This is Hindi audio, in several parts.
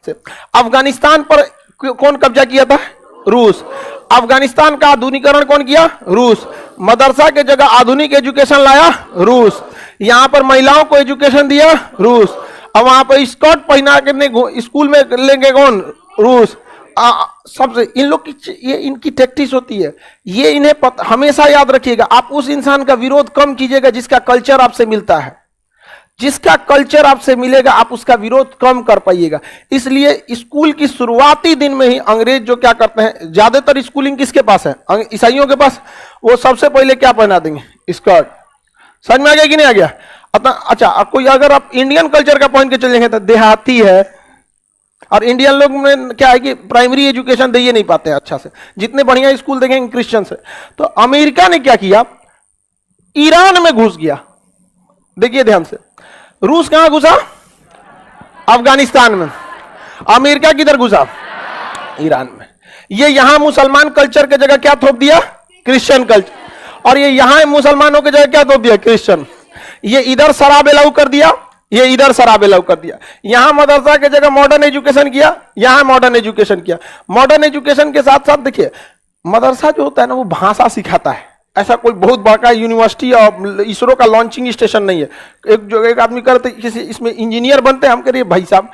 से। अफगानिस्तान पर कौन कब्जा किया था? रूस। अफगानिस्तान का आधुनिकीकरण कौन किया? रूस। मदरसा के जगह आधुनिक एजुकेशन लाया रूस। यहां पर महिलाओं को एजुकेशन दिया रूस। अब वहां पर स्कर्ट पहना के स्कूल में लेंगे कौन? रूस। सबसे इन लोग की ये इनकी टैक्टिस होती है, ये इन्हें हमेशा याद रखिएगा। आप उस इंसान का विरोध कम कीजिएगा जिसका कल्चर आपसे मिलता है। जिसका कल्चर आपसे मिलेगा आप उसका विरोध कम कर पाइएगा। इसलिए स्कूल की शुरुआती दिन में ही अंग्रेज जो क्या करते हैं, ज्यादातर स्कूलिंग किसके पास है? ईसाइयों के पास। वो सबसे पहले क्या पहना देंगे? स्कर्ट। समझ में आ गया कि नहीं आ गया? अच्छा, कोई अगर आप इंडियन कल्चर का पहन के चलेंगे तो देहाती है, और इंडियन लोग में क्या है कि प्राइमरी एजुकेशन दे ही नहीं पाते हैं अच्छा से। जितने बढ़िया स्कूल देखेंगे क्रिश्चियन से। तो अमेरिका ने क्या किया? ईरान में घुस गया। देखिए ध्यान से, रूस कहां घुसा? अफगानिस्तान में। अमेरिका किधर घुसा? ईरान में। ये यहां मुसलमान कल्चर की जगह क्या थोप दिया? Christian culture. और ये यहां मुसलमानों की जगह क्या थोप दिया? क्रिश्चियन। ये इधर शराब अलाउ कर दिया, ये इधर शराब अलाउ कर दिया। यहां मदरसा की जगह मॉडर्न एजुकेशन किया, यहां मॉडर्न एजुकेशन किया। मॉडर्न एजुकेशन के साथ साथ देखिए, मदरसा जो होता है ना वो भाषा सिखाता है। ऐसा कोई बहुत बड़ा यूनिवर्सिटी और इसरो का लॉन्चिंग स्टेशन नहीं है। एक आदमी करते किसी इसमें इंजीनियर बनते हैं, हम कह रहे भाई साहब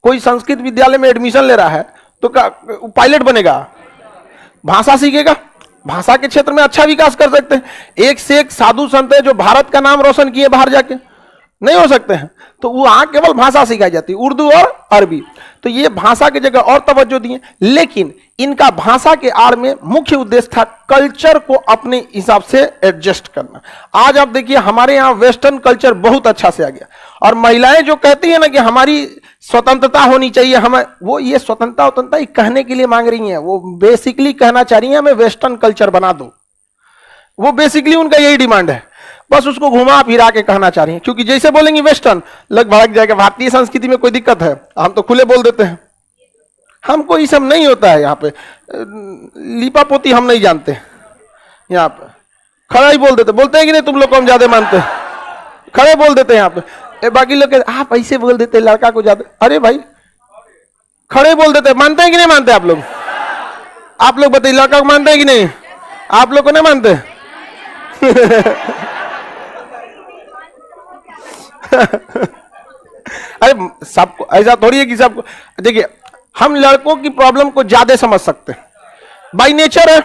कोई संस्कृत विद्यालय में एडमिशन ले रहा है तो पायलट बनेगा? भाषा सीखेगा, भाषा के क्षेत्र में अच्छा विकास कर सकते हैं। एक से एक साधु संत है जो भारत का नाम रोशन किए बाहर जाके, नहीं हो सकते हैं। तो वहां केवल भाषा सिखाई जाती है, उर्दू और अरबी। तो ये भाषा की जगह और तवज्जो दिए, लेकिन इनका भाषा के आड़ में मुख्य उद्देश्य था कल्चर को अपने हिसाब से एडजस्ट करना। आज आप देखिए हमारे यहाँ वेस्टर्न कल्चर बहुत अच्छा से आ गया, और महिलाएं जो कहती है ना कि हमारी स्वतंत्रता होनी चाहिए, हमें वो ये स्वतंत्रता कहने के लिए मांग रही हैं। वो बेसिकली कहना चाह रही है हमें वेस्टर्न कल्चर बना दो। वो बेसिकली उनका यही डिमांड है, बस उसको घुमा फिरा के कहना चाह रही हैं। क्योंकि जैसे बोलेंगे वेस्टर्न, लग भड़क जाएगा। भारतीय संस्कृति में कोई दिक्कत है? हम तो खुले बोल देते हैं, हमको ये सब नहीं होता है। यहाँ पे लिपा पोती हम नहीं जानते, यहाँ पे खड़ा ही बोल देते। बोलते हैं कि नहीं? तुम लोग को हम ज्यादा मानते हैं, खड़े बोल देते हैं यहाँ पे। बाकी लोग आप ऐसे बोल देते हैं लड़का को ज्यादा। अरे भाई खड़े बोल देते, मानते हैं कि नहीं मानते आप लोग? आप लोग बताइए, लड़का को मानते हैं कि नहीं? आप लोग को नहीं मानते? अरे सबको ऐसा थोड़ी है कि सबको। देखिए हम लड़कों की प्रॉब्लम को ज्यादा समझ सकते हैं, बाय नेचर है।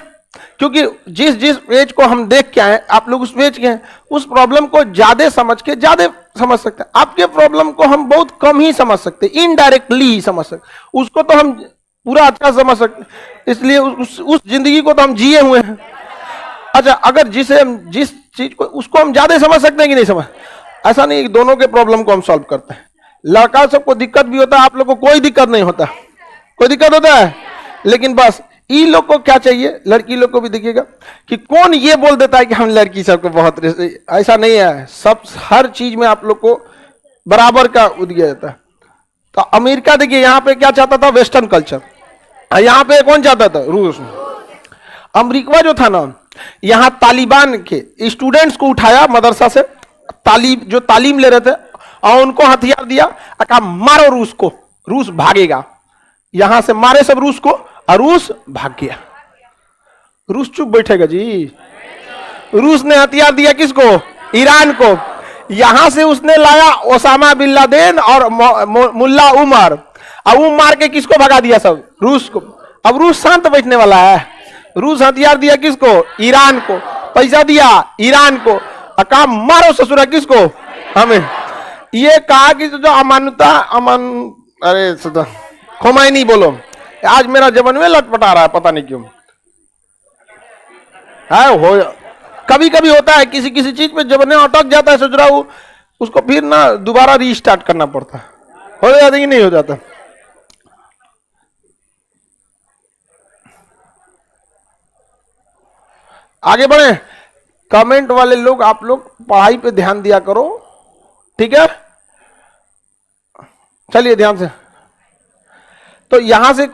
क्योंकि जिस एज को हम देख के आए, आप लोग उस एज के हैं, उस प्रॉब्लम को ज्यादा समझ सकते हैं। आपके प्रॉब्लम को हम बहुत कम ही समझ सकते हैं, इनडायरेक्टली ही समझ सकते। उसको तो हम पूरा अच्छा समझ सकते, इसलिए उस जिंदगी को तो हम जिए हुए हैं। अच्छा, अगर जिस चीज को उसको हम ज्यादा समझ सकते हैं कि नहीं समझ? ऐसा नहीं, दोनों के प्रॉब्लम को हम सॉल्व करते हैं। लड़का सबको दिक्कत भी होता है, आप लोग को कोई दिक्कत नहीं होता। कोई दिक्कत होता है, लेकिन बस इन लोग को क्या चाहिए, लड़की लोग को भी देखिएगा कि कौन ये बोल देता है कि हम लड़की सबको बहुत, ऐसा नहीं है। सब हर चीज में आप लोग को बराबर का दिया जाता है। तो अमेरिका देखिए यहाँ पे क्या चाहता था? Western culture. यहाँ पे कौन चाहता था? रूस। अमेरिका जो था ना, यहाँ तालिबान के स्टूडेंट्स को उठाया मदरसा से, जो तालीम ले रहे थे, और उनको हथियार दिया, कहा मारो रूस को, रूस भागेगा। यहां से मारे सब रूस को, और रूस भाग गया। रूस चुप बैठेगा जी? रूस ने हथियार दिया किसको? ईरान को। यहां से उसने लाया ओसामा बिन लादेन और मुल्ला उमर, और वो मार के किसको भगा दिया? सब रूस को। अब रूस शांत बैठने वाला है? रूस हथियार दिया किसको? ईरान को। पैसा दिया ईरान को, कहा मारो ससुरा किसको? हमें। ये कहा कि जो अरे खोमैनी बोलो, आज मेरा जबन में लटपटा रहा है, पता नहीं क्यों है। हो कभी कभी होता है, किसी किसी चीज पे जबन अटक जाता है, सोच रहा हूं उसको फिर ना दोबारा रीस्टार्ट करना पड़ता है। हो जाता कि नहीं हो जाता? आगे बढ़े। कमेंट वाले लोग, आप लोग पढ़ाई पे ध्यान दिया करो, ठीक है? चलिए ध्यान से। तो यहां से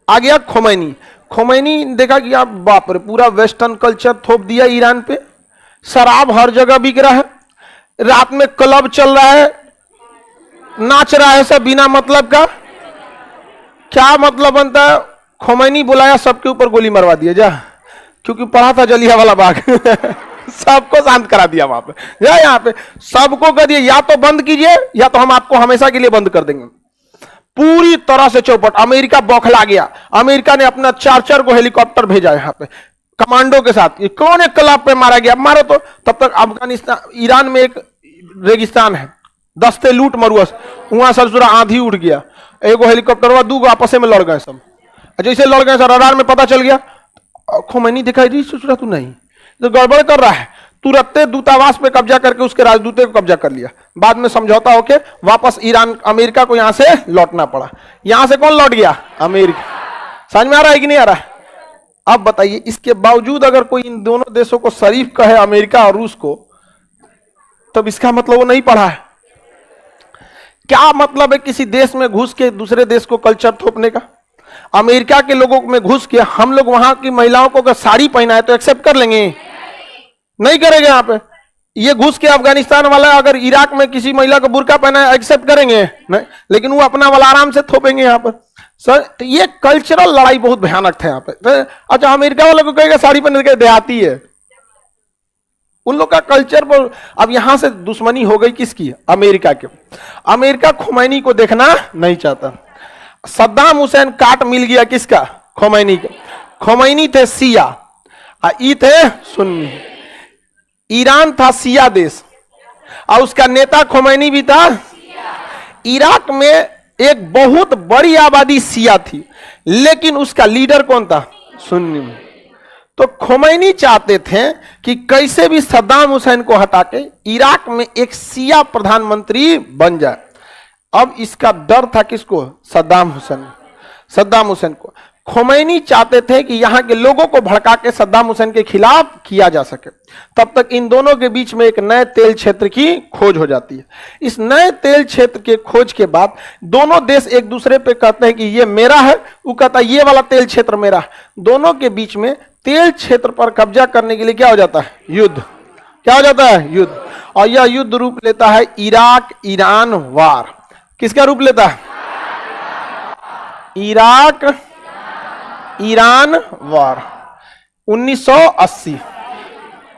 आ गया खोमैनी। खोमैनी देखा कि आप बाप रे, पूरा वेस्टर्न कल्चर थोप दिया ईरान पे। शराब हर जगह बिक रहा है, रात में क्लब चल रहा है, नाच रहा है सब बिना मतलब का। क्या मतलब बनता है? खोमैनी बुलाया, सबके ऊपर गोली मरवा दिया जा, क्योंकि पढ़ा था जलिया वाला बाग। सबको शांत करा दिया वहां पे, जा यहाँ पे सबको कह दिया या तो बंद कीजिए या तो हम आपको हमेशा के लिए बंद कर देंगे। पूरी तरह से चौपट। अमेरिका बौखला गया। अमेरिका ने अपना 4-4 को हेलीकॉप्टर भेजा यहाँ पे कमांडो के साथ। ये कौन एक क्लब पे मारा गया, मारो तो। तब तक अफगानिस्तान, ईरान में एक रेगिस्तान है, दस्ते लूट मरुआ, वहां ससुरा आंधी उठ गया। एगो हेलीकॉप्टर हुआ, 2 आपस में लड़ गए सब। जैसे लड़ गए सर, रडार में पता चल गया, खोमैनी दिखाई दी, ससुरा तू नहीं तो गड़बड़ कर रहा है। तुरंत दूतावास पे कब्जा करके उसके राजदूत को कब्जा कर लिया। बाद में समझौता होके वापस ईरान, अमेरिका को यहां से लौटना पड़ा। यहां से कौन लौट गया? अमेरिका। समझ में आ रहा है कि नहीं आ रहा है? अब बताइए, इसके बावजूद अगर कोई इन दोनों देशों को शरीफ कहे, अमेरिका और रूस को, तब इसका मतलब वो नहीं पढ़ा है। क्या मतलब है किसी देश में घुस के दूसरे देश को कल्चर थोपने का? अमेरिका के लोगों में घुस के हम लोग वहां की महिलाओं को अगर साड़ी पहना है तो एक्सेप्ट कर लेंगे? नहीं करेंगे। यहाँ पे ये घुस के अफगानिस्तान वाला अगर इराक में किसी महिला को बुर्का पहना है, एक्सेप्ट करेंगे? नहीं। लेकिन वो अपना वाला आराम से थोपेंगे यहाँ पर। सर, तो ये कल्चरल लड़ाई बहुत भयानक था यहाँ पे। तो अच्छा, अमेरिका वाले को कहेगा साड़ी पहन के देहाती है, उन लोग का कल्चर पर। अब यहां से दुश्मनी हो गई किसकी? अमेरिका के। अमेरिका खोमैनी को देखना नहीं चाहता। सद्दाम हुसैन काट मिल गया किसका? खोमैनी का। खोमैनी थे शिया, ई थे सुन्नी। ईरान था शिया देश और उसका नेता खोमैनी भी था। इराक में एक बहुत बड़ी आबादी शिया थी, लेकिन उसका लीडर कौन था? सुन्नी। तो खोमैनी चाहते थे कि कैसे भी सद्दाम हुसैन को हटा के इराक में एक शिया प्रधानमंत्री बन जाए। अब इसका डर था किसको? सद्दाम हुसैन को। खोमैनी चाहते थे कि यहां के लोगों को भड़का के सद्दाम हुसैन के खिलाफ किया जा सके। तब तक इन दोनों के बीच में एक नए तेल क्षेत्र की खोज हो जाती है। इस नए तेल क्षेत्र के खोज के बाद दोनों देश एक दूसरे पे कहते हैं कि ये मेरा है, वो कहता है ये वाला तेल क्षेत्र मेरा है। दोनों के बीच में तेल क्षेत्र पर कब्जा करने के लिए क्या हो जाता है? युद्ध। क्या हो जाता है? युद्ध। और यह युद्ध रूप लेता है इराक ईरान वार। किसका रूप लेता है? इराक ईरान वार 1980।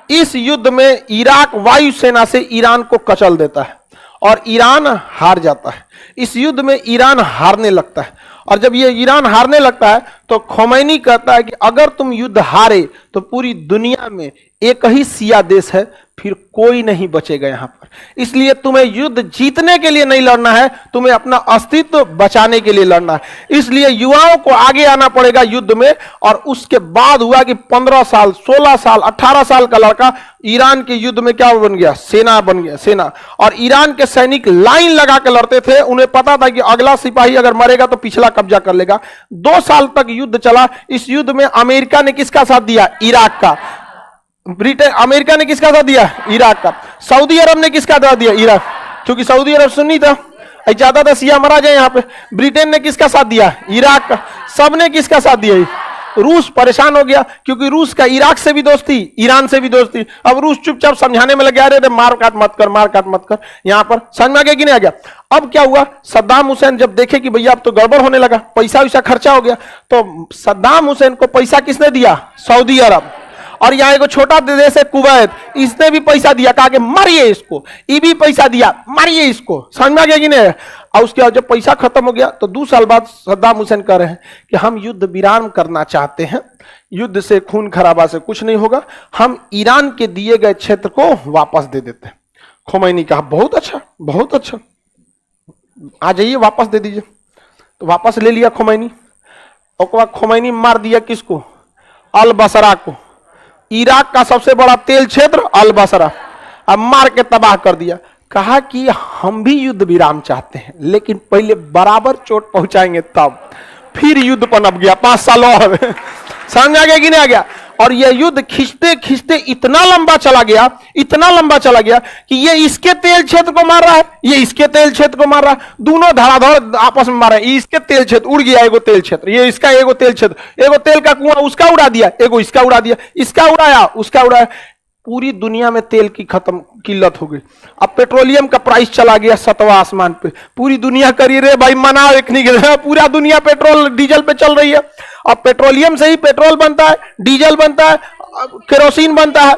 इस युद्ध में इराक वायुसेना से ईरान को कचल देता है और ईरान हार जाता है। इस युद्ध में ईरान हारने लगता है, और जब ये ईरान हारने लगता है तो खोमैनी कहता है कि अगर तुम युद्ध हारे तो पूरी दुनिया में एक ही शिया देश है, फिर कोई नहीं बचेगा यहां पर। इसलिए तुम्हें युद्ध जीतने के लिए नहीं लड़ना है, तुम्हें अपना अस्तित्व बचाने के लिए लड़ना है। इसलिए युवाओं को आगे आना पड़ेगा युद्ध में। और उसके बाद हुआ कि 15 साल 16 साल 18 साल का लड़का ईरान के युद्ध में क्या बन गया? सेना बन गया, सेना। और ईरान के सैनिक लाइन लगा के लड़ते थे। उन्हें पता था कि अगला सिपाही अगर मरेगा तो पिछला कब्जा कर लेगा। 2 साल तक युद्ध चला। इस युद्ध में अमेरिका ने किसका साथ दिया? इराक का। ब्रिटेन, अमेरिका ने किसका साथ दिया? इराक का। सऊदी अरब ने किसका साथ दिया? इराक, क्योंकि सऊदी अरब सुन्नी था, चाहता था शिया मरा जाए यहाँ पे। ब्रिटेन ने किसका साथ दिया? इराक का। सबने किसका साथ दिया? रूस परेशान हो गया, क्योंकि रूस का इराक से भी दोस्ती, ईरान से भी दोस्ती। अब रूस चुपचाप समझाने में लग गया, अरे मार काट मत कर, मार काट मत कर। यहां पर समझ में आ गया कि नहीं आ गया? अब क्या हुआ? सद्दाम हुसैन जब देखे कि भैया अब तो गड़बड़ होने लगा, पैसा वैसा खर्चा हो गया, तो सद्दाम हुसैन को पैसा किसने दिया? सऊदी अरब। और यहाँ एक छोटा देश है कुवैत, इसने भी पैसा दिया, कहा कि मारिए इसको। ये भी पैसा दिया, मारिए इसको। समझ में आ गया कि नहीं? और उसके बाद जब पैसा खत्म हो गया तो 2 साल बाद सद्दाम हुसैन कह रहे हैं कि हम युद्ध विराम करना चाहते हैं, युद्ध से खून खराबा से कुछ नहीं होगा, हम ईरान के दिए गए क्षेत्र को वापस दे देते हैं। खोमैनी कहा बहुत अच्छा, बहुत अच्छा, आ जाइए वापस दे दीजिए। तो वापस ले लिया खोमैनी। और बाद खोमैनी मार दिया किसको? अल बसरा को। इराक का सबसे बड़ा तेल क्षेत्र अल बसरा, अब मार के तबाह कर दिया। कहा कि हम भी युद्ध विराम चाहते हैं, लेकिन पहले बराबर चोट पहुंचाएंगे तब। फिर युद्ध पनप गया 5 साल और। समझ आ गया कि नहीं आ गया? और यह युद्ध खींचते खींचते इतना लंबा चला गया, इतना लंबा चला गया कि ये इसके तेल क्षेत्र को मार रहा है, ये इसके तेल क्षेत्र को मार रहा है, दोनों धड़ाधड़ आपस में मार रहे हैं। इसके तेल क्षेत्र उड़ गया, एगो तेल क्षेत्र, ये इसका एगो तेल क्षेत्र, एगो तेल का कुआं उसका उड़ा दिया, एगो इसका उड़ा दिया, इसका उड़ाया उसका उड़ाया। पूरी दुनिया में तेल की खत्म किल्लत हो गई। अब पेट्रोलियम का प्राइस चला गया 7वां आसमान पे। पूरी दुनिया करी रे भाई मना, एक नहीं गिर, पूरा दुनिया पेट्रोल डीजल पे चल रही है। अब पेट्रोलियम से ही पेट्रोल बनता है, डीजल बनता है, केरोसिन बनता है।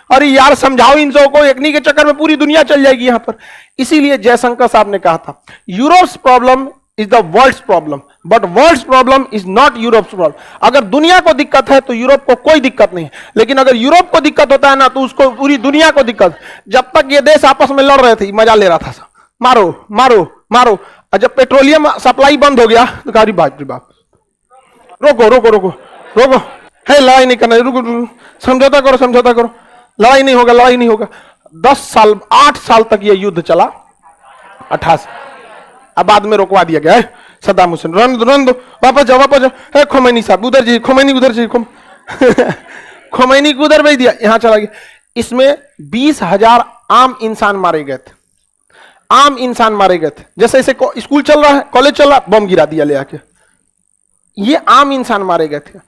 अरे यार समझाओ इन सबको, एकनी के चक्कर में पूरी दुनिया चल जाएगी यहां पर। इसीलिए जयशंकर साहब ने कहा था Europe's problem is the world's problem but world's problem is not Europe's problem. अगर दुनिया को दिक्कत है तो यूरोप को कोई दिक्कत नहीं, लेकिन अगर यूरोप को दिक्कत होता है ना तो उसको पूरी दुनिया को दिक्कत। जब तक ये देश आपस में लड़ रहे थे मजा ले रहा था सब, मारो मारो मारो। और जब पेट्रोलियम सप्लाई बंद हो गया तो कहा बाप रे बाप, रोको रोको रोको रोको, है लड़ाई नहीं करना, रुको समझौता करो समझौता करो, लड़ाई नहीं होगा लड़ाई नहीं होगा। 10 साल 8 साल तक ये युद्ध चला, 88। अब बाद में रोकवा दिया गया है सद्दाम हुसैन, रन दो वापस जाओ वापस जाओ। खोमैनी साहब उधर जी, खोमैनी उधर जी, खोमैनी को उधर भेज दिया, यहां चला गया। इसमें 20,000 आम इंसान मारे गए थे, आम इंसान मारे गए थे। जैसे इसे स्कूल चल रहा है, कॉलेज चल रहा है, बम गिरा दिया ले आके, ये आम इंसान मारे गए थे।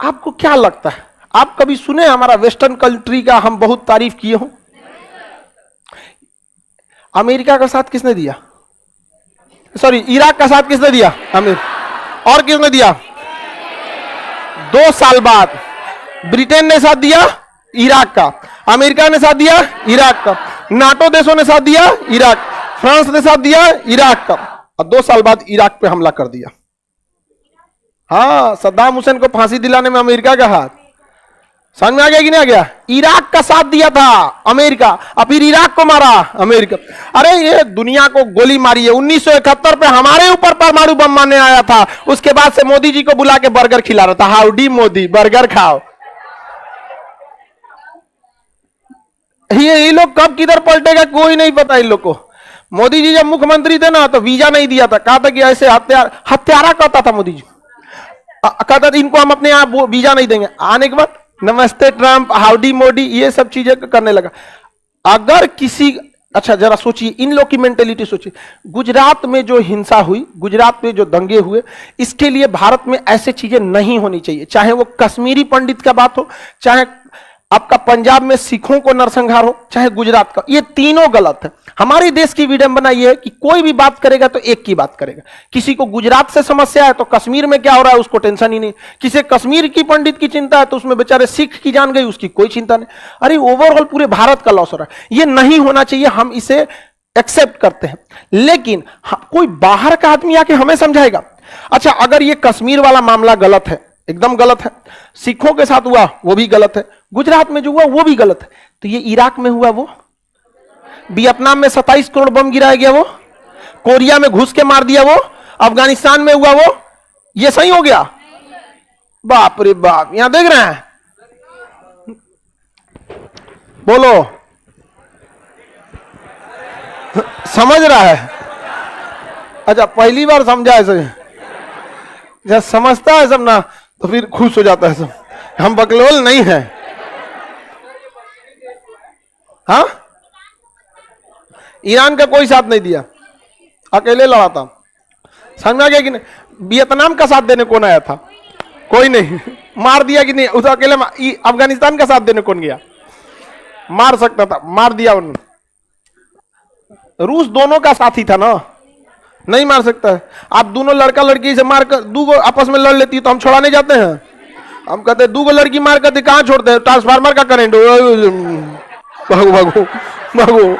आपको क्या लगता है, आप कभी सुने हमारा वेस्टर्न कंट्री का हम बहुत तारीफ किए हो? अमेरिका का साथ किसने दिया? सॉरी, इराक का साथ किसने दिया? अमीर। और किसने दिया? 2 साल बाद ब्रिटेन ने साथ दिया इराक का, अमेरिका ने साथ दिया इराक का, नाटो देशों ने साथ दिया इराक, फ्रांस ने साथ दिया इराक का, और 2 साल बाद इराक पे हमला कर दिया। हाँ, सद्दाम हुसैन को फांसी दिलाने में अमेरिका का हाथ। समझ में आ गया कि नहीं आ गया? इराक का साथ दिया था अमेरिका, और फिर इराक को मारा अमेरिका। अरे ये दुनिया को गोली मारी है। 1971 पे हमारे ऊपर परमाणु बम मारने आया था, उसके बाद से मोदी जी को बुला के बर्गर खिला रहा था, हाउडी मोदी बर्गर खाओ। ये लोग कब किधर पलटेगा कोई नहीं पता इन लोग को। मोदी जी जब मुख्यमंत्री थे ना तो वीजा नहीं दिया था, कहा था कि ऐसे हत्यारा कहता था मोदी जी, कहता था इनको हम अपने आप वीजा नहीं देंगे। आने के बाद नमस्ते ट्रंप, हाउडी मोदी, ये सब चीजें करने लगा। अगर किसी, अच्छा जरा सोचिए इन लोग की मेंटेलिटी सोचिए। गुजरात में जो हिंसा हुई, गुजरात में जो दंगे हुए, इसके लिए भारत में ऐसे चीजें नहीं होनी चाहिए। चाहे वो कश्मीरी पंडित का बात हो, चाहे आपका पंजाब में सिखों को नरसंहार हो, चाहे गुजरात का, ये तीनों गलत है। हमारे देश की विडंबना यह है कि कोई भी बात करेगा तो एक की बात करेगा। किसी को गुजरात से समस्या है तो कश्मीर में क्या हो रहा है उसको टेंशन ही नहीं, किसी कश्मीर की पंडित की चिंता है तो उसमें बेचारे सिख की जान गई उसकी कोई चिंता नहीं। अरे ओवरऑल पूरे भारत का लॉस हो रहा है, ये नहीं होना चाहिए। हम इसे एक्सेप्ट करते हैं, लेकिन कोई बाहर का आदमी आके हमें समझाएगा। अच्छा, अगर ये कश्मीर वाला मामला गलत है, एकदम गलत है, सिखों के साथ हुआ वो भी गलत है, गुजरात में जो हुआ वो भी गलत है, तो ये इराक में हुआ वो, वियतनाम में 27 करोड़ बम गिराया गया वो, कोरिया में घुस के मार दिया वो, अफगानिस्तान में हुआ वो, ये सही हो गया? बाप रे बाप, यहां देख रहे हैं, बोलो समझ रहा है? अच्छा, पहली बार समझा ऐसे, जब समझता है सब ना तो फिर खुश हो जाता है सब। हम बकलोल नहीं है। हाँ, ईरान का कोई साथ नहीं दिया, अकेले लड़ा था। समझ में आ गया कि नहीं? वियतनाम का साथ देने कौन आया था? कोई नहीं। मार दिया कि नहीं? उस अकेले। अफगानिस्तान का साथ देने कौन गया? मार सकता था, मार दिया उन्होंने। रूस दोनों का साथी था ना, नहीं मार सकता है। आप दोनों लड़का लड़की से मारकर दो आपस में लड़ लेती तो हम छोड़ाने जाते हैं? हम कहते हैं 2 लड़की मार करते कहां छोड़ते हैं? ट्रांसफार्मर का करंट, भागो भागो भागो।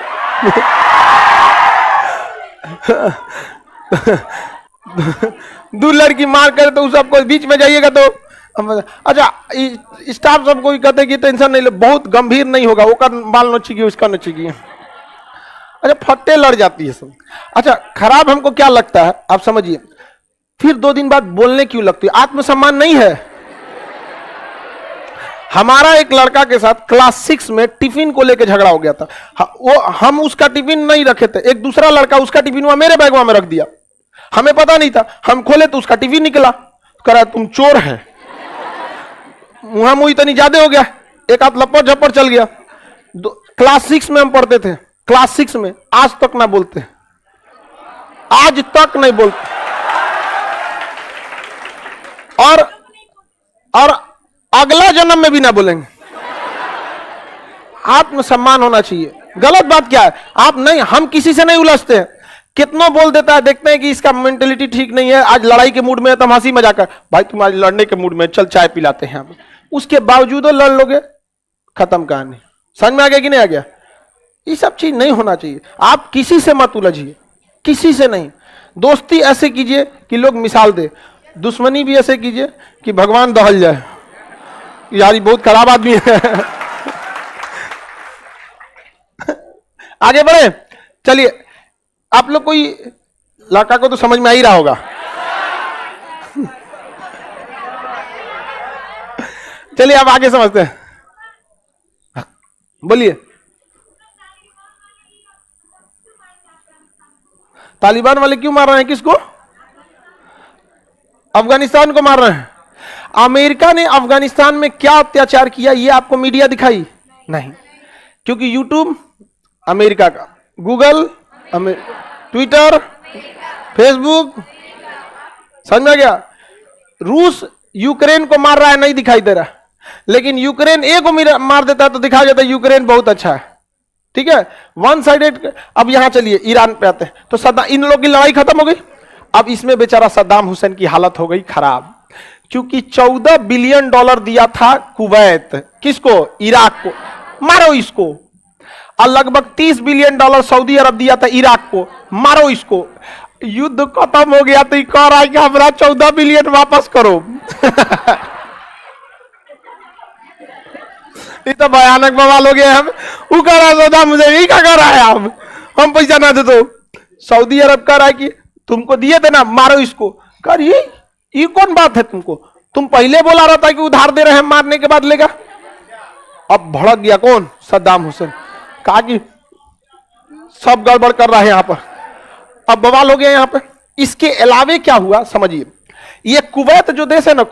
2 लड़की मार कर तो सबको बीच में जाइएगा तो अच्छा, स्टाफ सब कोई कहते कि टेंशन नहीं ले, बहुत गंभीर नहीं होगा, वो का बाल नोचेगी उसका नोचेगी। अच्छा, फट्टे लड़ जाती है सब। अच्छा, खराब हमको क्या लगता है आप समझिए, फिर 2 दिन बाद बोलने क्यों लगती है? आत्मसम्मान नहीं है। हमारा एक लड़का के साथ क्लास 6 में टिफिन को लेकर झगड़ा हो गया था। वो हम उसका टिफिन नहीं रखे थे, एक दूसरा लड़का उसका टिफिन वहां मेरे बैग में रख दिया, हमें पता नहीं था। हम खोले तो उसका टिफिन निकला, करा तुम चोर है। मुहा मुही तो नहीं ज्यादा हो गया, एक हाथ लपट झपट चल गया। क्लास 6 में हम पढ़ते थे, क्लास 6 में, आज तक ना बोलते, आज तक नहीं बोलते। और अगला जन्म में भी ना बोलेंगे। आत्मसम्मान होना चाहिए। गलत बात क्या है? आप नहीं, हम किसी से नहीं उलझते हैं। कितनों बोल देता है, देखते हैं कि इसका मेंटेलिटी ठीक नहीं है, आज लड़ाई के मूड में है तो हम हंसी मजाक कर, भाई तुम आज लड़ने के मूड में, चल चाय पिलाते हैं। उसके बावजूद लड़ लोगे, खत्म कहानी। समझ में आ गया कि नहीं आ गया? ये सब चीज नहीं होना चाहिए। आप किसी से मत उलझिए, किसी से नहीं। दोस्ती ऐसे कीजिए कि लोग मिसाल दे, दुश्मनी भी ऐसे कीजिए कि भगवान दहल जाए, यार ये बहुत खराब आदमी है। आगे बढ़े, चलिए। आप लोग कोई लड़का को तो समझ में आ ही रहा होगा। चलिए अब आगे समझते हैं, बोलिए। तालिबान वाले क्यों मार रहे हैं? किसको? अफगानिस्तान को मार रहे हैं। अमेरिका ने अफगानिस्तान में क्या अत्याचार किया ये आपको मीडिया दिखाई नहीं, क्योंकि यूट्यूब अमेरिका का, गूगल ट्विटर, फेसबुक, समझ में आ गया? रूस यूक्रेन को मार रहा है, नहीं दिखाई दे रहा, लेकिन यूक्रेन एक को मार देता है तो दिखाया जाता है यूक्रेन बहुत अच्छा है। ठीक है, वन साइडेड। अब यहां चलिए ईरान पे आते हैं, तो सद्दाम, इन लोगों की लड़ाई खत्म हो गई। अब इसमें बेचारा सद्दाम हुसैन की हालत हो गई खराब, क्योंकि $14 बिलियन दिया था कुवैत, किसको? इराक को, मारो इसको। और लगभग $30 बिलियन सऊदी अरब दिया था इराक को, मारो इसको। युद्ध खत्म हो गया तो कह रहा है कि हमारा 14 बिलियन वापस करो। ये तो भयानक बवाल हो गया। हम वो कह रहा है सद्दाम हुसैन, यही क्या कर रहा है? हम पैसा ना दे दो। सऊदी अरब कह रहा है कि तुमको दिए थे ना, मारो इसको। कर ये कौन बात है? तुमको, तुम पहले बोला रहा था कि उधार दे रहे हैं, मारने के बाद लेगा। अब भड़क गया कौन? सद्दाम हुसैन। कहा कि सब गड़बड़ कर रहा है यहां पर। अब बवाल हो गया यहां पर। इसके अलावे क्या हुआ समझिए, ये कुवैत जो देश है ना,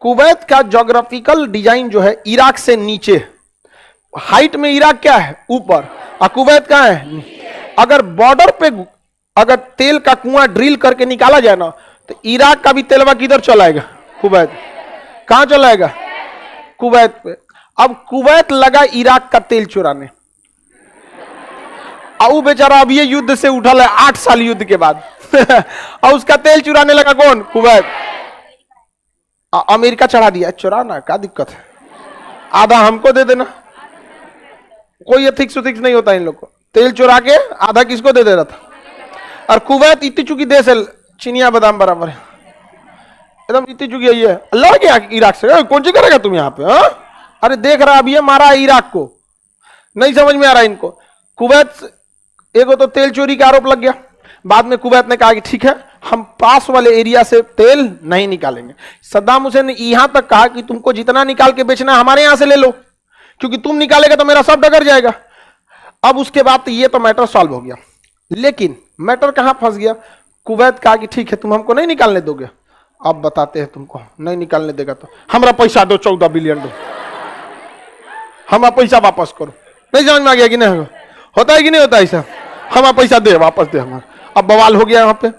कुवैत का ज्योग्राफिकल डिजाइन जो है इराक से नीचे, हाइट में इराक क्या है? ऊपर, और कुवैत कहां है? अगर बॉर्डर पे अगर तेल का कुआं ड्रिल करके निकाला जाए ना, तो इराक का भी तेलवा किधर चलाएगा? कुवैत। कहां चलाएगा? कुवैत पे। अब कुवैत लगा इराक का तेल चुराने, और बेचारा अब ये युद्ध से उठल है 8 साल युद्ध के बाद। और उसका तेल चुराने लगा कौन? कुवैत। अमेरिका चढ़ा दिया, चुराना क्या दिक्कत है, आधा हमको दे देना। कोई एथिक्स नहीं होता इन लोग को। तेल चुरा के आधा किसको दे दे रहा था। और कुवैत इतनी चुकी देश है, चिनिया बादाम बराबर है, एकदम इतनी चुकी है। ये लड़ गया इराक से, कौन सी करेगा तुम यहाँ पे? हा? अरे देख रहा अब ये मारा है इराक को, नहीं समझ में आ रहा इनको। कुवैत एगो तो तेल चोरी का आरोप लग गया। बाद में कुवैत ने कहा कि ठीक है, हम पास वाले एरिया से तेल नहीं निकालेंगे। सद्दाम हुसैन ने यहां तक कहा कि तुमको जितना निकाल के बेचना है हमारे यहां से ले लो, क्योंकि तुम निकालेगा तो मेरा सब डगर जाएगा। अब उसके बाद तो ये तो मैटर सॉल्व हो गया, लेकिन मैटर कहां फंस गया? कुवैत कहा कि ठीक है, तुम हमको नहीं निकालने दोगे, अब बताते हैं तुमको। नहीं निकालने देगा तो हमारा पैसा दो, 14 बिलियन दो, हमारा पैसा वापस करो। नहीं समझ में आ गया कि नहीं? होता है कि नहीं होता ऐसा? हमारा पैसा दे, वापस दे हमारा। अब बवाल हो गया यहाँ पे।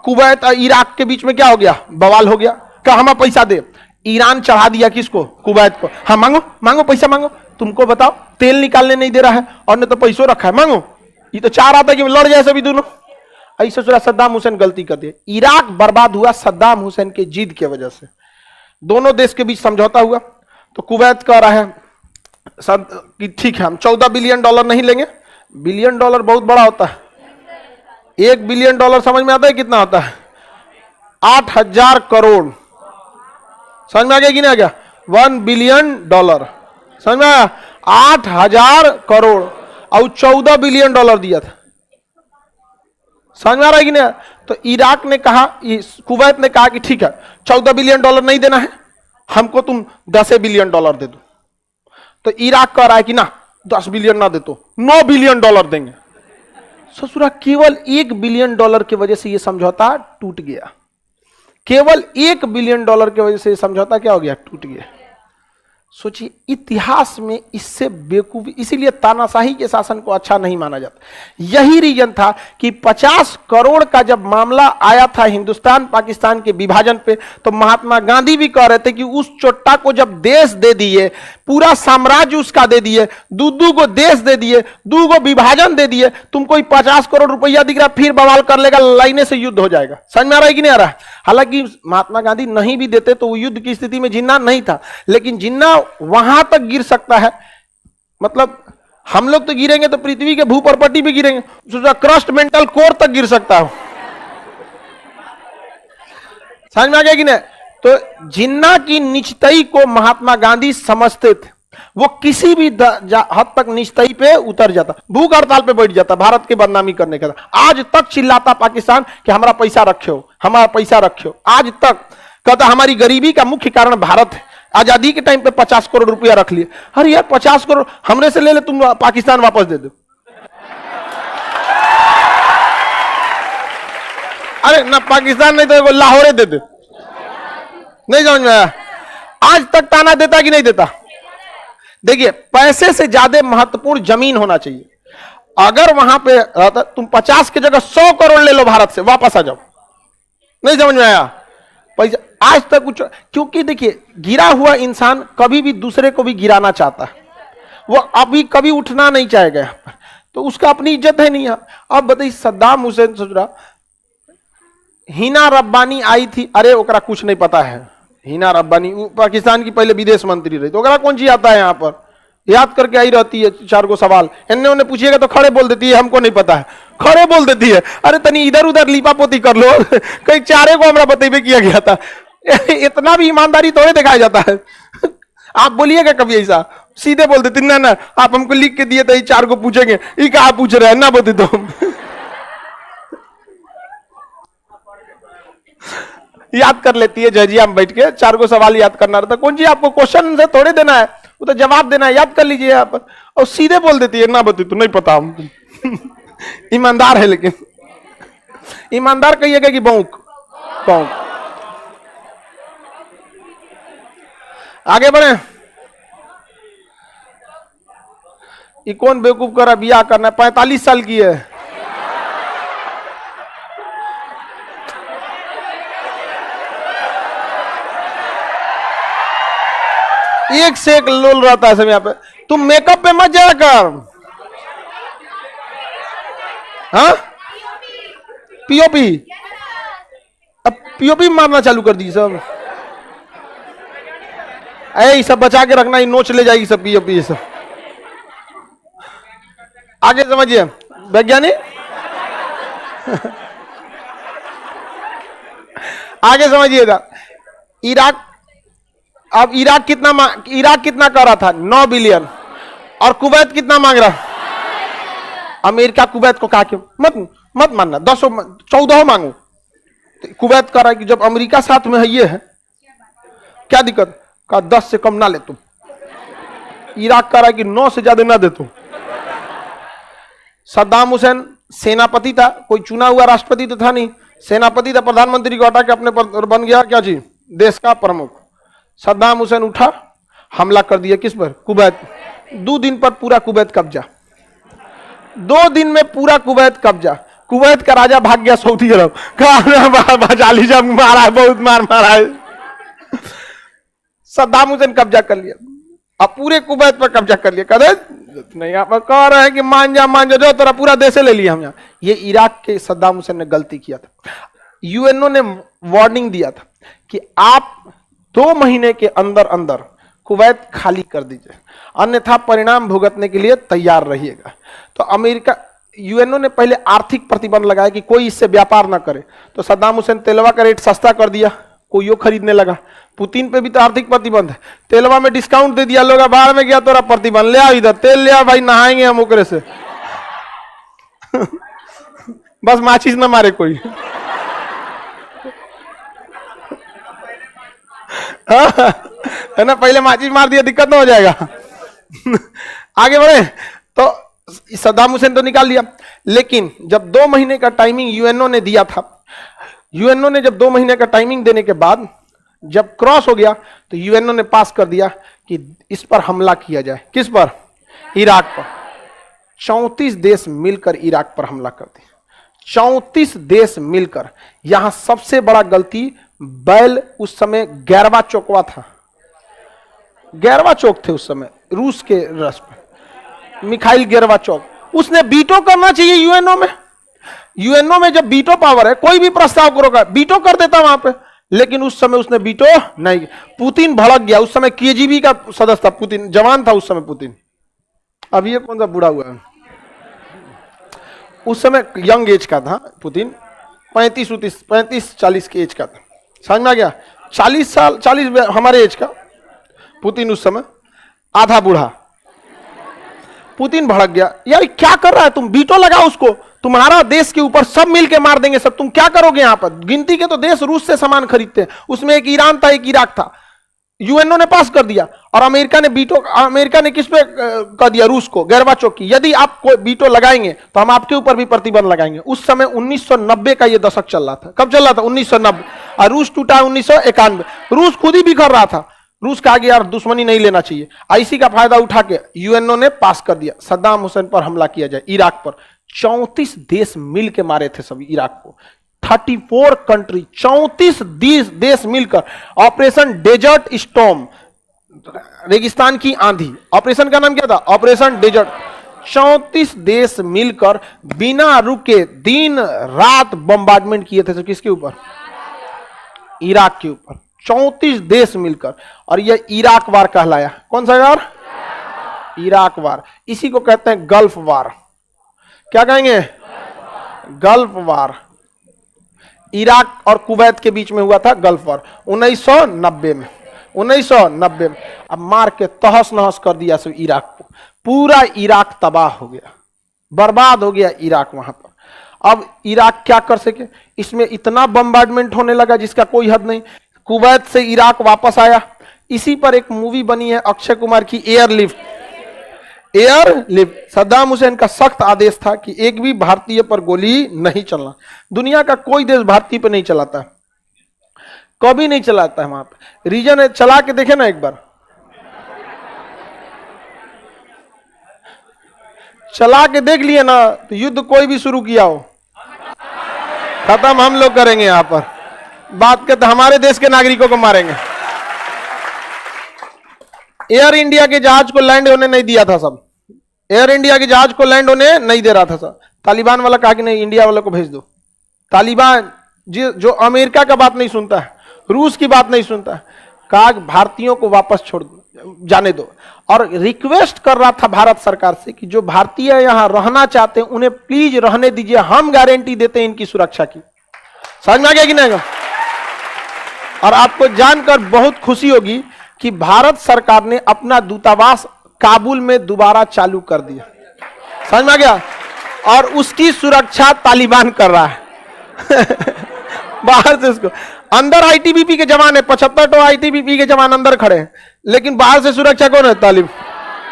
कुवैत और इराक के बीच में क्या हो गया? बवाल हो गया। कहा हमारा पैसा दे। ईरान चढ़ा दिया किसको? कुवैत को। हाँ मांगो, मांगो पैसा मांगो। तुमको बताओ, तेल निकालने नहीं दे रहा है और ने तो पैसों रखा है, मांगो। ये तो चाह रहा था कि लड़ जाए सभी दोनों। ऐसे सोचा सद्दाम हुसैन गलती कर दिया। इराक बर्बाद हुआ सद्दाम हुसैन के जिद की वजह से। दोनों देश के बीच समझौता हुआ, तो कुवैत कह रहा है कि ठीक है हम $14 बिलियन नहीं लेंगे। बिलियन डॉलर बहुत बड़ा होता है। $1 बिलियन समझ में आता है कितना होता है? 8,000 करोड़। समझ में आ गया कि नहीं आ गया? $1 बिलियन समझ में आया? 8,000 करोड़ और $14 बिलियन दिया था। समझ में आ रहा है कि नहीं? तो इराक ने कहा, कुवैत ने कहा कि ठीक है, $14 बिलियन नहीं देना है हमको, तुम $10 बिलियन दे दो। तो इराक कह रहा है कि ना, 10 बिलियन ना दे तो $9 बिलियन देंगे। ससुरा केवल $1 बिलियन की वजह से यह समझौता टूट गया। केवल $1 बिलियन की वजह से यह समझौता क्या हो गया? टूट गया। सोचिए, इतिहास में इससे बेवकूफी, इसीलिए तानाशाही के शासन को अच्छा नहीं माना जाता। यही रीजन था कि 50 करोड़ का जब मामला आया था हिंदुस्तान पाकिस्तान के विभाजन पे, तो महात्मा गांधी भी कह रहे थे कि उस चोट्टा को जब देश दे दिए, पूरा साम्राज्य उसका दे दिए, दू को देश दे दिए, दू को विभाजन दे दिए, तुमको 50 करोड़ रुपया दिख रहा, फिर बवाल कर लेगा, लाइने से युद्ध हो जाएगा। समझ में आ रहा है कि नहीं आ रहा है? हालांकि महात्मा गांधी नहीं भी देते तो वो युद्ध की स्थिति में जिन्ना नहीं था, लेकिन जिन्ना वहां तक गिर सकता है, मतलब हम लोग तो गिरेंगे तो पृथ्वी के भूपर्पटी भी गिरेंगे, क्रस्ट मेंटल कोर तक गिर सकता है। समझ में आ गया कि नहीं? तो जिन्ना की निचतई को महात्मा गांधी समझते थे, वो किसी भी हद तक निचतई पे उतर जाता, भूख हड़ताल पे बैठ जाता भारत की बदनामी करने का। आज तक चिल्लाता पाकिस्तान कि हमारा पैसा रखो, हमारा पैसा रखो, आज तक कहता हमारी गरीबी का मुख्य कारण भारत है। आजादी के टाइम पे 50 करोड़ रुपया रख लिए। अरे यार 50 करोड़ हमने से ले ले, तुम पाकिस्तान वापस दे दो। अरे ना पाकिस्तान नहीं तो लाहौर दे दे। नहीं समझ में आया? आज तक ताना देता कि नहीं देता? देखिए, पैसे से ज्यादा महत्वपूर्ण जमीन होना चाहिए। अगर वहां पे रहता, तुम 50 की जगह 100 करोड़ ले लो भारत से, वापस आ जाओ। नहीं समझ में आया? पैसा आज तक कुछ, क्योंकि देखिए गिरा हुआ इंसान कभी भी दूसरे को भी गिराना चाहता है, वो अभी कभी उठना नहीं चाहेगा यहां पर, तो उसका अपनी इज्जत है नहीं। अब बताइए, सद्दाम हुसैन सोच रहा, हिना रब्बानी आई थी, अरे ओकरा कुछ नहीं पता है। हिना रब्बानी पाकिस्तान की पहले विदेश मंत्री रही, तो ओकरा कौन चीज आता है? यहाँ पर याद करके आई रहती है 4 गो सवाल, इन्हें उन्हें पूछिएगा तो खड़े बोल देती है हमको नहीं पता है, खड़े बोल देती है। अरे तनी इधर उधर लिपा पोती कर लो, कई 4 को हमरा बतेबे किया गया था। इतना भी ईमानदारी थोड़े दिखाया जाता है। आप बोलिएगा कभी ऐसा, सीधे बोल देते ना ना आप हमको लिख के दिए थे 4 को पूछेंगे, ये कहा पूछ रहे हैं ना बते तो। याद कर लेती है जजिया में बैठ के, 4 को सवाल याद करना रहता। कौन जी आपको क्वेश्चन से थोड़े देना है, वो तो जवाब देना है, याद कर लीजिए आप। और सीधे बोल देती है ना बती तो नहीं पता हम। ईमानदार है, लेकिन ईमानदार कहिएगा कि बौक बौक। आगे बढ़े। ये कौन बेवकूफ कर रहा, बियाह करना है, 45 साल की है। एक से एक लोल रहता है सब यहाँ पे। तुम मेकअप पे मत जाया कर। हाँ, पीओपी, अब पीओपी मारना चालू कर दी सब। ऐ सब बचा के रखना, ही नोच ले जाएगी सब पीओपी सब। आगे समझिए वैज्ञानिक। आगे समझिएगा, इराक, अब इराक कितना कर रहा था? 9 बिलियन। और कुवैत कितना मांग रहा? अमेरिका कुवैत को कहा कि मत मानना, 14 मांगो। तो कुवैत कह रहा है कि जब अमेरिका साथ में है, ये है क्या दिक्कत? कहा 10 से कम ना ले तुम। इराक कह रहा है कि 9 से ज्यादा ना दे तुम। सद्दाम हुसैन सेनापति था, कोई चुना हुआ राष्ट्रपति तो था नहीं, सेनापति था, प्रधानमंत्री को हटा के अपने पर बन गया क्या चीज? देश का प्रमुख। सद्दाम हुसैन उठा, हमला कर दिया किस पर? कुवैत। 2 दिन पर पूरा कुवैत कब्जा, 2 दिन में पूरा कुवैत कब्जा। कुवैत का राजा भाग गया सऊदी अरब, बचा लीजिए, मारा है, बहुत मारा है। सद्दाम हुसैन कब्जा कर लिया, अब पूरे कुवैत पर कब्जा कर लिया। कदे नहीं, यहाँ पर कह रहे हैं कि मान जा जो तेरा पूरा देश ले लिया हम यहाँ। ये इराक के सद्दाम हुसैन ने गलती किया था। यूएनओ ने वार्निंग दिया था कि आप 2 महीने के अंदर अंदर कुवैत खाली कर दीजिए, अन्यथा परिणाम भुगतने के लिए तैयार रहिएगा। तो अमेरिका, यूएनओ ने पहले आर्थिक प्रतिबंध लगाया कि कोई इससे व्यापार ना करे। तो सद्दाम हुसैन तेलवा का रेट सस्ता कर दिया, कोई यो खरीदने लगा। पुतिन पे भी तो आर्थिक प्रतिबंध है, तेलवा में डिस्काउंट दे दिया, लोग बाहर में गया तोरा प्रतिबंध, ले आ इधर तेल ले आ भाई, नहाएंगे हम ओकरे से। बस माचिस ना मारे कोई। है ना, पहले माचिस मार दिया, दिक्कत ना हो जाएगा। आगे बढ़े। तो सद्दाम हुसैन तो निकाल लिया, लेकिन जब 2 महीने का टाइमिंग यूएनओ ने दिया था, यूएनओ ने जब 2 महीने का टाइमिंग देने के बाद जब क्रॉस हो गया तो यूएनओ ने पास कर दिया कि इस पर हमला किया जाए। किस पर? इराक पर। 34 देश मिलकर इराक पर हमला कर दिया। 34 देश मिलकर। यहां सबसे बड़ा गलती बैल उस समय गैरवा चौकवा था, गैरवा चौक थे उस समय रूस के रस पर, मिखाइल गैरवा चौक, उसने बीटो करना चाहिए यूएनओ में। यूएनओ में जब बीटो पावर है, कोई भी प्रस्ताव को रोका बीटो कर देता वहां पे, लेकिन उस समय उसने बीटो नहीं। पुतिन भड़क गया, उस समय केजीबी का सदस्य था पुतिन, जवान था उस समय पुतिन। अब ये कौन सा बूढ़ा हुआ है? उस समय यंग एज का था पुतिन, 35-40 के एज का था। समझ में आ गया? 40 साल, 40 हमारे एज का पुतिन उस समय, आधा बूढ़ा। पुतिन भड़क गया, यार क्या कर रहा है तुम, बीटो लगाओ उसको, तुम्हारा देश के ऊपर सब मिलके मार देंगे सब, तुम क्या करोगे यहां पर? गिनती के तो देश रूस से सामान खरीदते हैं, उसमें एक ईरान था, एक इराक था। यूएनओ ने पास कर दिया और अमेरिका ने बीटो, अमेरिका ने किस पे कर दिया? रूस को, गैरवा चौक की। यदि आप कोई बीटो लगाएंगे तो हम आपके ऊपर भी प्रतिबंध लगाएंगे। उस समय 1990 का ये दशक चल रहा था। कब चल रहा था? 1990। और रूस टूटा 1991। रूस खुद ही बिखर रहा था। रूस का आगे यार दुश्मनी नहीं लेना चाहिए, इसी का फायदा उठा के यूएनओ ने पास कर दिया सद्दाम हुसैन पर हमला किया जाए, इराक पर। 34 देश मिल के मारे थे सभी इराक को, 34 कंट्री, 34 देश मिलकर। ऑपरेशन डेजर्ट स्टॉर्म, रेगिस्तान की आंधी, ऑपरेशन का नाम क्या था? Operation desert. 34 देश मिलकर बिना रुके दिन रात बम्बार्डमेंट किए थे। किसके ऊपर? इराक के ऊपर। 34 देश मिलकर, और यह इराक वार कहलाया। कौन सा वार? इराक वार। इसी को कहते हैं गल्फ वार। क्या कहेंगे? गल्फ वार। इराक और कुवैत के बीच में हुआ था गल्फ वार 1990 में। 1990 में अब मार के तहस नहस कर दिया सब इराक को। पूरा इराक तबाह हो गया, बर्बाद हो गया इराक वहां पर। अब इराक क्या कर सके? इसमें इतना बम्बार्डमेंट होने लगा जिसका कोई हद नहीं। कुवैत से इराक वापस आया। इसी पर एक मूवी बनी है अक्षय कुमार की, एयरलिफ्ट। एयरलिफ्ट। सद्दाम हुसैन का सख्त आदेश था कि एक भी भारतीय पर गोली नहीं चलना। दुनिया का कोई देश भारतीय पर नहीं चलाता, कभी नहीं चलाता है वहां पे। रीजन है, चला के देखे ना एक बार, चला के देख लिए ना, तो युद्ध कोई भी शुरू किया हो खत्म हम लोग करेंगे। यहां पर बात करते हमारे देश के नागरिकों को मारेंगे। एयर इंडिया के जहाज को लैंड होने नहीं दिया था सब, एयर इंडिया के जहाज को लैंड होने नहीं दे रहा था सब। तालिबान वाला कहा कि नहीं, इंडिया वालों को भेज दो। तालिबान जो अमेरिका का बात नहीं सुनता है, रूस की बात नहीं सुनता है, कहा भारतीयों को वापस छोड़ दो, जाने दो। और रिक्वेस्ट कर रहा था भारत सरकार से कि जो भारतीय यहां रहना चाहते हैं उन्हें प्लीज रहने दीजिए, हम गारंटी देते हैं इनकी सुरक्षा की। समझ में आ गया कि नहीं? और आपको जानकर बहुत खुशी होगी कि भारत सरकार ने अपना दूतावास काबुल में दोबारा चालू कर दिया। समझ में आ गया? और उसकी सुरक्षा तालिबान कर रहा है बाहर से। उसको अंदर आईटीबीपी के जवान है, 75 आईटीबीपी के जवान अंदर खड़े हैं, लेकिन बाहर से सुरक्षा कौन है? तालिबान।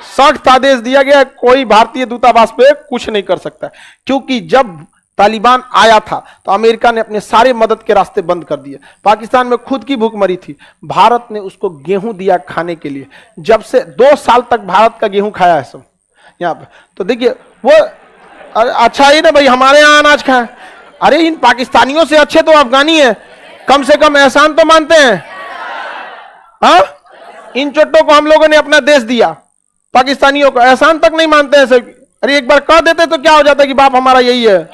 सख्त आदेश दिया गया, कोई भारतीय दूतावास पे कुछ नहीं कर सकता, क्योंकि जब तालिबान आया था तो अमेरिका ने अपने सारे मदद के रास्ते बंद कर दिए। पाकिस्तान में खुद की भूखमरी थी, भारत ने उसको गेहूं दिया खाने के लिए। जब से 2 साल तक भारत का गेहूं खाया है सब यहाँ पे। तो देखिए वो अच्छा ही ना भाई, हमारे यहाँ अनाज खाए। अरे इन पाकिस्तानियों से अच्छे तो अफगानी है, कम से कम एहसान तो मानते हैं। हाँ, इन चोटों को हम लोगों ने अपना देश दिया, पाकिस्तानियों को एहसान तक नहीं मानते हैं सब। अरे एक बार कह देते तो क्या हो जाता कि बाप हमारा यही है